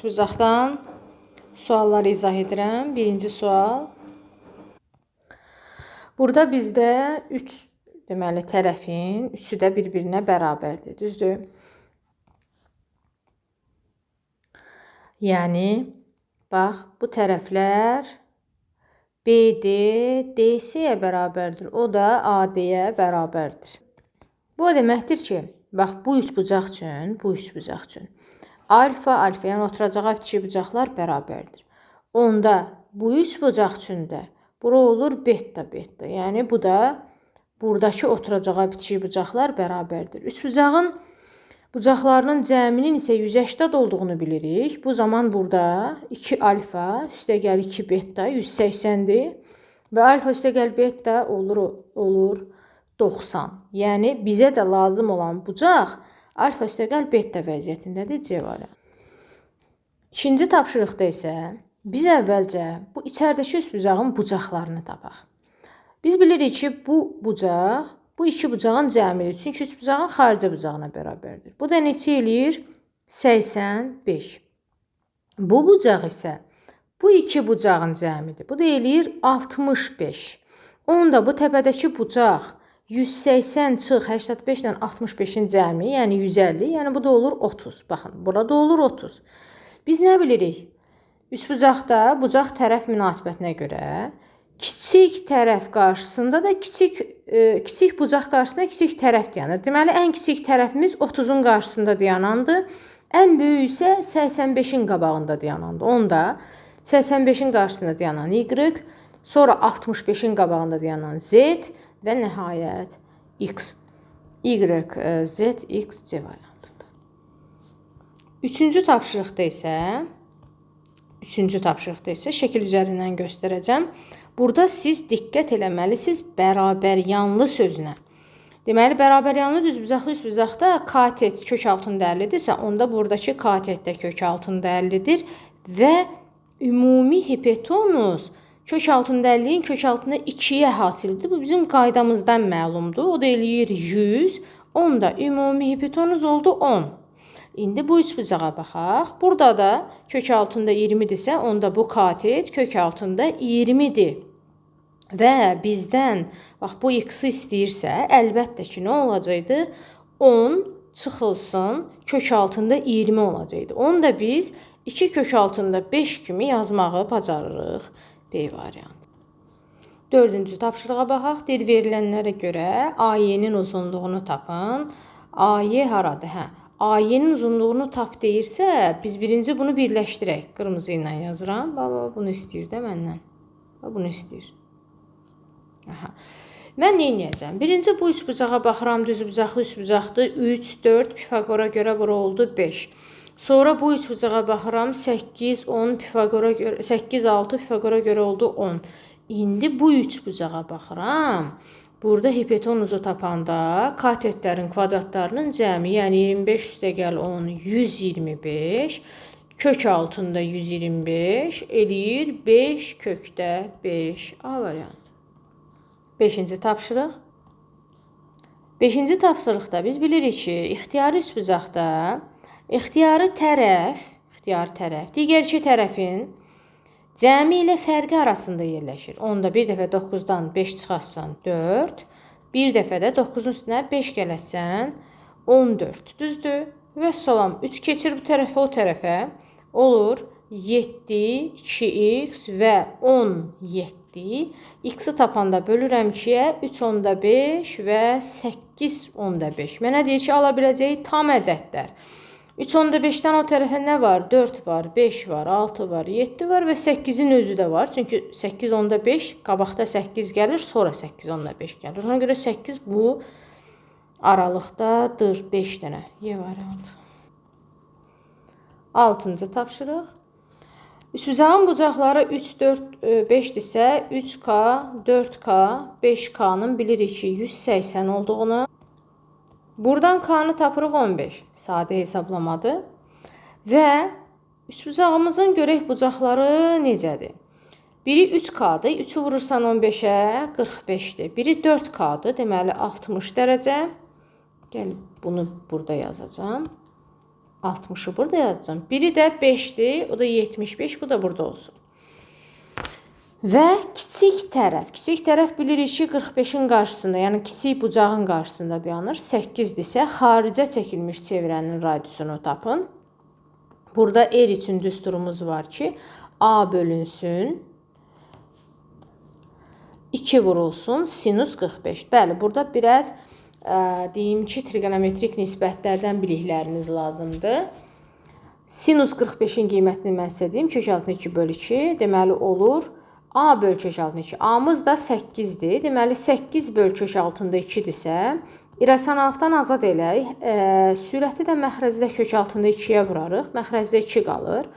Üçbucaqdan sualları izah edirəm. Birinci sual. Burada bizdə 3 deməli tərəfin üçü də bir-birinə bərabərdir. Düzdür? Yəni bax bu tərəflər BD DC-yə bərabərdir. O da AD-yə bərabərdir. Bu o deməkdir ki, bax bu üçbucaq üçün alfa, yəni oturacağa bitişik bucaqlar bərabərdir. Onda bu üçbucaq üçün də bura olur beta. Yəni bu da buradakı oturacağa bitişik bucaqlar bərabərdir. Üçbucağın bucaqlarının cəminin isə 180 olduğunu bilirik. Bu zaman burada 2 alfa üstəgəl 2 beta 180-dir. Və alfa üstəgəl beta olur 90. Yəni bizə də lazım olan bucaq alfa üstəgəl beta vəziyyətindədir. C variantı. İkinci tapşırıqda isə biz əvvəlcə bu içəridəki üçbucağın bucaqlarını tapaq. Biz bilirik ki, bu bucaq bu iki bucağın cəmidir. Çünki üçbucağın xarici bucağına bərabərdir. Bu da neçə eləyir? 85. Bu bucaq isə bu iki bucağın cəmidir. Bu da eləyir 65. Onda bu təpədəki bucaq 180 çıx 85 ilə 65-in cəmi, yəni 150, yəni bu da olur 30. Baxın, burada olur 30. Biz nə bilirik? Üçbucaqda bucaq tərəf münasibətinə görə kiçik tərəf qarşısında da kiçik bucaq qarşısında kiçik tərəf dayanır. Deməli, ən kiçik tərəfimiz 30-un qarşısında dayanandır. Ən böyük isə 85-in qabağında dayanandır. Onda 85-in qarşısında dayanan Y, sonra 65-in qabağında dayanan Z və nəhayət X. Y, Z, X, C variantıdır. Üçüncü tapşırıqda isə şəkil üzərindən göstərəcəm. Burada siz diqqət eləməlisiniz bərabəryanlı sözünə. Deməli, bərabəryanlı düzbucaqlı üçbucaqda katet kök altında 50-dirsə, onda buradakı katet də kök altında 50-dir və ümumi hipotenuz kök altında 50-nin kök altında 2-yə hasildir. Bu bizim qaydamızdan məlumdur. O da eləyir 100. Onda ümumi hipotenuz oldu 10. İndi bu üçbucağa baxaq. Burada da kök altında 20-dirsə, onda bu katet kök altında 20-dir. Və bizdən bax bu x-i istəyirsə, əlbəttə ki, nə olacaqdı? 10 çıxılsın, kök altında 20 olacaqdı. Onu da biz 2 kök altında 5 kimi yazmağı bacarırıq. B variantı. Dördüncü tapşırığa baxaq. Deyir, verilənlərə görə AY-nin uzunluğunu tapın. AY haradır? AY-nin uzunluğunu tap deyirsə, biz birinci bunu birləşdirək. Qırmızı ilə yazıram. Baba, bunu istəyir də məndən. Bunu istəyir. Mən nə edəcəm? Birinci bu üçbucağa baxıram. Düzbucaqlı üçbucaqdır. 3, 4, Pifagora görə bura oldu 5. Sonra bu üçbucağa baxıram. 8, 10, 8, 6, Pifagora görə oldu 10. İndi bu üçbucağa baxıram. Burada hipotenuzu tapanda katetlərin kvadratlarının cəmi, yəni 25 üstəgəl 10, 125, kök altında 125 eləyir 5 kökdə 5. A variantı. Beşinci tapşırıq. Beşinci tapşırıqda biz bilirik ki, ixtiyari üçbucaqda ixtiyari tərəf digər iki tərəfin cəmi ilə fərqi arasında yerləşir. Onda bir dəfə 9-dan 5 çıxarsan 4, bir dəfə də 9-un üstünə 5 gələsən 14. Düzdür? Və salam 3 keçir bu tərəfə o tərəfə olur 7, 2x və 17. X-i tapanda bölürəm 2-yə 3 onda 5 və 8 onda 5. Mənə deyir ki, ala biləcəyi tam ədədlər. 3 onda 5-dən o tərəfə nə var? 4 var, 5 var, 6 var, 7 var və 8-in özü də var. Çünki 8 onda 5, qabaqda 8 gəlir, sonra 8 onda 5 gəlir. Ona görə 8 bu aralıqdadır 5 dənə. Y variantı. 6-cı tapşırıq. Üçbucağın bucaqları 3, 4, 5-dirsə, 3K, 4K, 5K-nın bilirik ki, 180 olduğunu. Buradan K-nı tapırıq 15. Sadə hesablamadır. Və üçbucağımızın görək bucaqları necədir? Biri 3K-dır. 3-ü vurursan 15-ə 45-dir. Biri 4K-dır. Deməli 60 dərəcə. Gəlin bunu burada yazacağım. 60'ı burada yazacağım. Biri də 5'dir, o da 75, bu da burada olsun. Və kiçik tərəf bilirik ki, 45'in qarşısında, yəni kiçik bucağın qarşısında dayanır. 8-dirsə, xaricə çəkilmiş çevrənin radiusunu tapın. Burada R üçün düsturumuz var ki, A bölünsün 2 vurulsun sinus 45. Bəli, burada biraz deyim ki, trigonometrik nisbətlərdən bilikləriniz lazımdır. Sinus 45'in qiymətini mən sizə deyim, kök altında 2 bölü 2, deməli olur A bölü kök altında 2. A'mız da 8'dir. Deməli 8 bölü kök altında 2'dirsə, irrasionallıqdan azad elək. Sürəti də məxrəcdə kök altında 2'yə vurarıq. Məxrəcdə 2 qalır.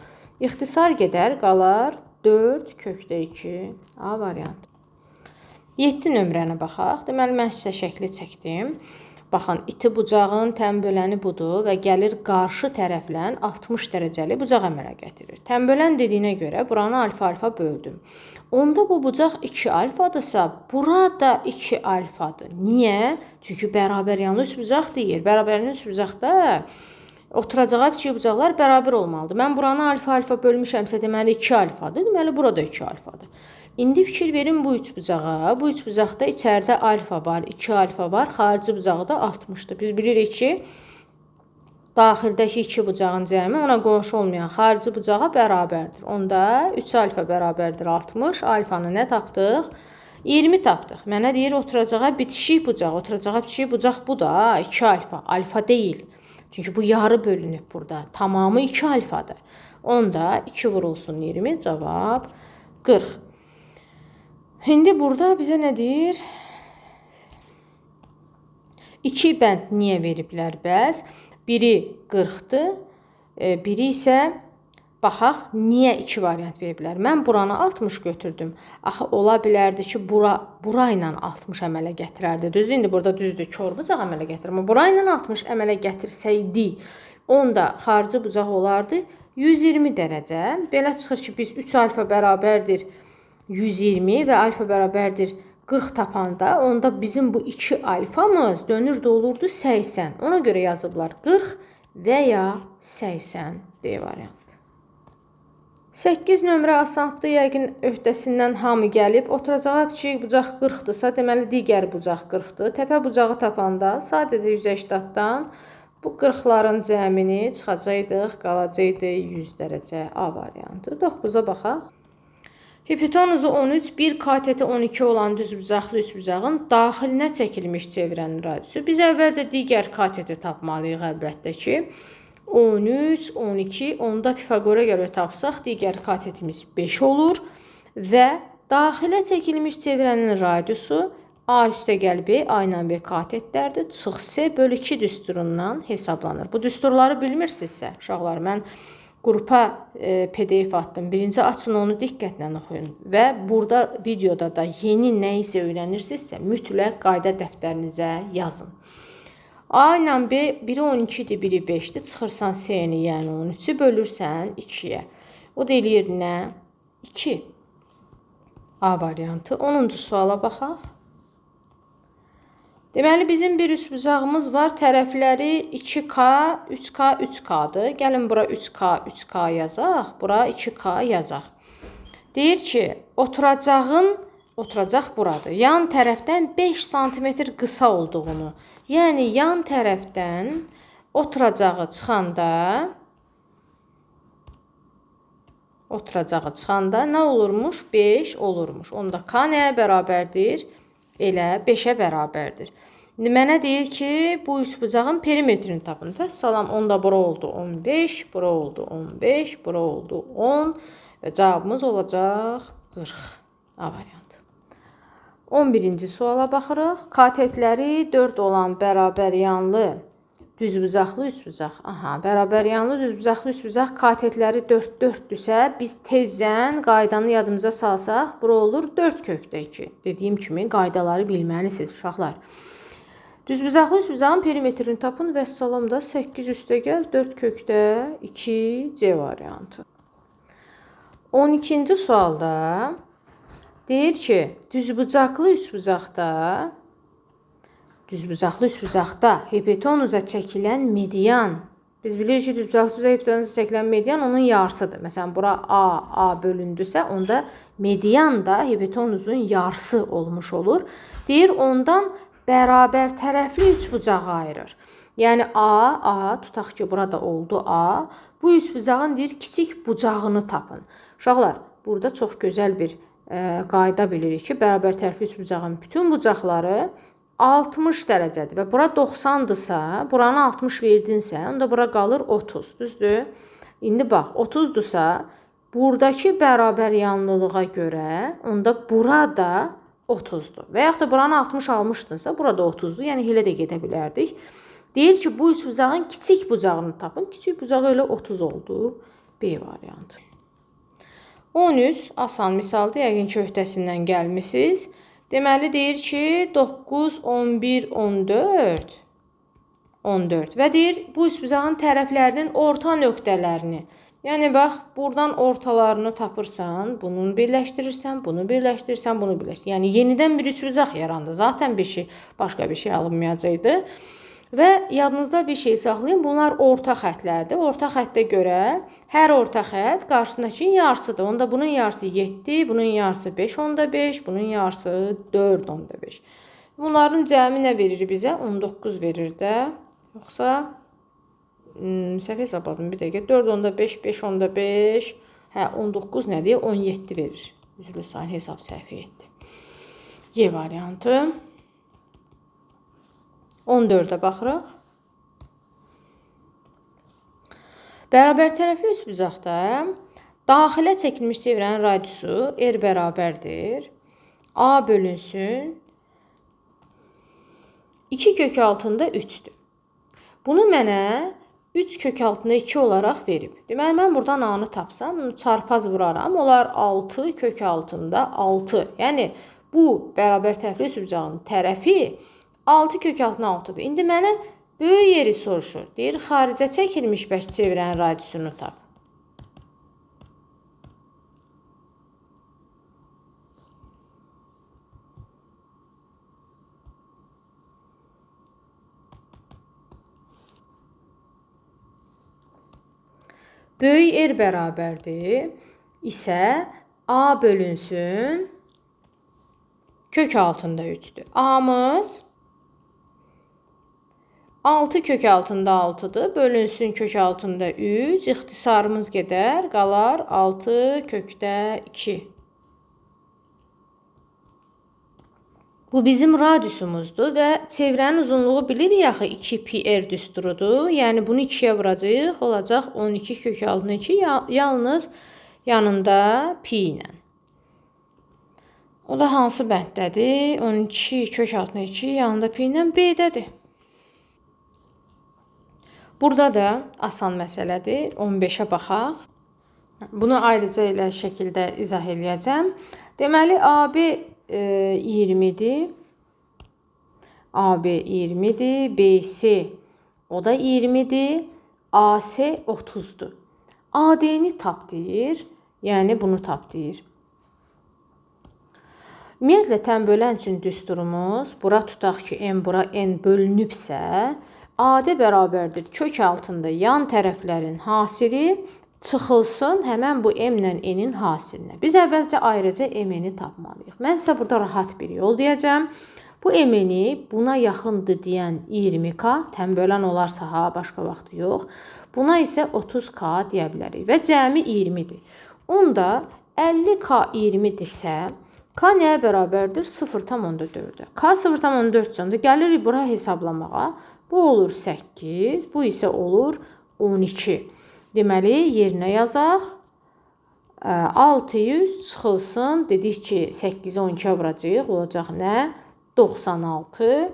İxtisar gedər, qalar 4 kökdə 2. A variantı. 7 nömrənə baxaq. Deməli, mən sizə şəkli çəkdim. Baxın, iti bucağın tənböləni budur və gəlir qarşı tərəflə 60 dərəcəli bucaq əmələ gətirir. Tənbölən dediyinə görə buranı alfa-alfa böldüm. Onda bu bucaq 2 alfadırsa, burada 2 alfadır. Niyə? Çünki bərabər yanlı üç bucaq deyir. Bərabərli üç bucaqda oturacağı kiçik bucaqlar bərabər olmalıdır. Mən buranı alfa-alfa bölmüşəmsə, deməli 2 alfadır. Deməli, burada 2 alfadır. İndi fikir verin bu üç bucağa. Bu üç bucaqda içəridə alfa var, 2 alfa var. Xarici bucağı da 60'dır. Biz bilirik ki, daxildəki 2 bucağın cəmi ona qonşu olmayan xarici bucağa bərabərdir. Onda 3 alfa bərabərdir 60. Alfanı nə tapdıq? 20 tapdıq. Mənə deyir oturacağa bitişik bucaq. Oturacağa bitişik bucaq bu da 2 alfa. Alfa deyil. Çünki bu yarı bölünüb burada. Tamamı 2 alfadır. Onda 2 vurulsun 20. Cavab 40. İndi burada bizə nə deyir? 2 bənd niyə veriblər bəs? Biri 40'dır, biri isə baxaq niyə 2 variant veriblər. Mən buranı 60 götürdüm. Axı ola bilərdi ki, bura ilə 60 əmələ gətirərdi. Düzdür, indi burada düzdür, kör bucaq əmələ gətirir. Amma bura ilə 60 əmələ gətirsəydi, onda xarici bucaq olardı 120 dərəcə. Belə çıxır ki, biz 3 alfa bərabərdir 120 və alfa bərabərdir 40 tapanda, onda bizim bu 2 alfamız dönürdü olurdu 80. Ona görə yazıblar 40 və ya 80 D variantı. 8 nömrə asandır, yəqin öhdəsindən hamı gəlib. Oturacağı kiçik bucaq 40'dırsa, deməli digər bucaq 40'dır. Təpə bucağı tapanda sadəcə 180'dan bu 40'ların cəmini çıxacaqdıq, qalacaqdı 100 dərəcə A variantı. 9'a baxaq. Hipotenuzu 13, bir kateti 12 olan düzbucaqlı üçbucağın daxilinə çəkilmiş çevrənin radiusu. Biz əvvəlcə digər kateti tapmalıyıq əlbəttə ki. 13, 12, onda Pifagora görə tapsaq, digər katetimiz 5 olur və daxilə çəkilmiş çevrənin radiusu A üstə gəl B, A ilə B katetlərdir. Çıx C bölü 2 düsturundan hesablanır. Bu düsturları bilmirsinizsə, uşaqlar, mən qrupa PDF atdım. Birinci açın, onu diqqətlə oxuyun və burada videoda da yeni nə isə öyrənirsinizsə, mütləq qayda dəftərinizə yazın. A ilə B, biri 12'dir, biri 5'dir. Çıxırsan C-ni, yəni 13'ü bölürsən 2'yə. O da eləyir nə? 2. A variantı. 10-cu suala baxaq. Deməli, bizim bir üçbucağımız var. Tərəfləri 2K, 3K, 3K'dır. Gəlin bura 3K, 3K yazaq. Bura 2K yazaq. Deyir ki, oturacaq buradır. Yan tərəfdən 5 cm qısa olduğunu. Yəni, yan tərəfdən oturacağı çıxanda nə olurmuş? 5 olurmuş. Onda K nəyə bərabərdir? Elə 5'ə bərabərdir. Mənə deyir ki, bu üçbucağın perimetrini tapın. Vəssalam, onda bura oldu 15, bura oldu 15, bura oldu 10 və cavabımız olacaq 40. A variantı. 11-ci suala baxırıq. Katetləri 4 olan bərabər yanlı düzbucaqlı üçbucaq. Bərabər yanlı düzbucaqlı üçbucaq katetləri 4-4'dürsə, biz tezdən qaydanı yadımıza salsaq, bura olur 4 kökdə 2. Dediyim kimi qaydaları bilməlisiniz uşaqlar. Düzbucaqlı üçbucağın perimetrini tapın və salamda 8 üstə gəl 4 kökdə 2 C variantı. 12-ci sualda deyir ki, düzbucaqlı üçbucaqda hipotenuza çəkilən median Biz bilirik ki, düzbucaqlı hipotenuza çəkilən median onun yarısıdır. Məsələn, bura A bölündüsə, onda median da hipotenuzun yarısı olmuş olur. Deyir, ondan bərabər tərəfli üçbucağı ayırır. Yəni A, tutaq ki, burada oldu A. Bu üçbucağın deyir, kiçik bucağını tapın. Uşaqlar, burada çox gözəl bir qayda bilirik ki, bərabər tərəfli üçbucağın bütün bucaqları 60 dərəcədir və bura 90-dırsa, buranı 60 verdinsə, onda bura qalır 30, düzdür? İndi bax, 30-dursa, buradakı bərabər yanlılığa görə, onda burada 30-dur. Və yaxud da buranı 60 almışdınsa, burada 30-dur. Yəni, elə də gedə bilərdik. Deyir ki, bu üçbucağın kiçik bucağını tapın. Kiçik bucağı elə 30 oldu. B variantı. 13 asan misaldır. Yəqin ki, öhdəsindən gəlmisiniz. Deməli, deyir ki, 9, 11, 14. 14. Və deyir, bu üçbucağın tərəflərinin orta nöqtələrini. Yəni, bax, buradan ortalarını tapırsan, bunu birləşdirirsən, bunu birləşdirirsən, bunu birləşdirirsən. Yəni, yenidən bir üçbucaq yarandı. Zaten başqa bir şey alınmayacaqdı. Və yadınızda bir şey saxlayın, bunlar orta xətlərdir. Orta xəttə görə hər orta xətt qarşısındakının yarısıdır. Onda bunun yarısı 7, bunun yarısı 5/5, bunun yarısı 4/5. Bunların cəmi nə verir bizə? 19 verir də. Yoxsa səhv hesabladım bir dəqiqə. 4/5, 5/5. Hə, 19 nədir? 17 verir. Üzrlü sayın hesab səhv etdi. Y variantı. 14-ə baxırıq. Bərabər tərəfli üçbucaqda daxilə çəkilmiş çevrənin radiusu R bərabərdir. A bölünsün 2 kök altında 3'dür. Bunu mənə 3 kök altında 2 olaraq verib. Deməli, mən buradan A-nı tapsam, çarpaz vuraram. Olar 6 kök altında 6. Yəni, bu bərabər tərəfli üçbucağın tərəfi 6 kök altında 6'dır. İndi mənə böyük yeri soruşur. Deyir, xaricə çəkilmiş bəş çevrənin radiusunu tap. Böyük R bərabərdir isə A bölünsün kök altında 3'dür. A'mız 6 kök altında 6'dır. Bölünsün kök altında 3. İxtisarımız gedər. Qalar 6 kökdə 2. Bu bizim radiusumuzdur və çevrənin uzunluğu bilirik axı 2 pi r düsturudur. Yəni bunu 2-yə vuracağıq. Olacaq 12 kök altında 2. Yalnız yanında pi ilə. O da hansı bənddədir? 12 kök altında 2 yanında pi ilə B-dədir. Burada da asan məsələdir. 15'ə baxaq. Bunu ayrıca ilə şəkildə izah eləyəcəm. Deməli, AB 20'dir. AB 20'dir. BC o da 20'dir. AC 30'dur. AD'ni tap deyir. Yəni bunu tap deyir. Ümumiyyətlə, tən bölən üçün düsturumuz, bura tutaq ki, n bura n bölünübsə, AD bərabərdir kök altında yan tərəflərin hasili çıxılsın həmən bu m ilə n-in hasilinə. Biz əvvəlcə ayrıca m-ni tapmalıyıq. Mən sizə burada rahat bir yol deyəcəm. Bu m-ni buna yaxındır deyən 20k, tən bölən olarsa ha, başqa vaxt yox. Buna isə 30k deyə bilərik və cəmi 20-dir. Onda 50k 20-dirsə, k nəyə bərabərdir? 0,4-ə. K 0,4-də gəlirik bura hesablamağa. Bu olur 8, bu isə olur 12. Deməli, yerinə yazaq. 600 çıxılsın. Dedik ki, 8-i 12-yə vuracaq. Olacaq nə? 96.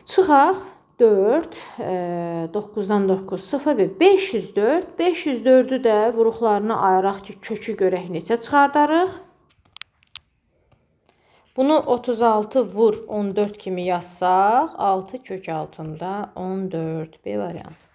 Çıxaq. 4, 9-dan 9, 0 və 504. 504'ü də vuruqlarını ayıraq ki, kökü görək neçə çıxardarıq. Bunu 36 vur 14 kimi yazsaq, 6 kök altında 14 B variantı.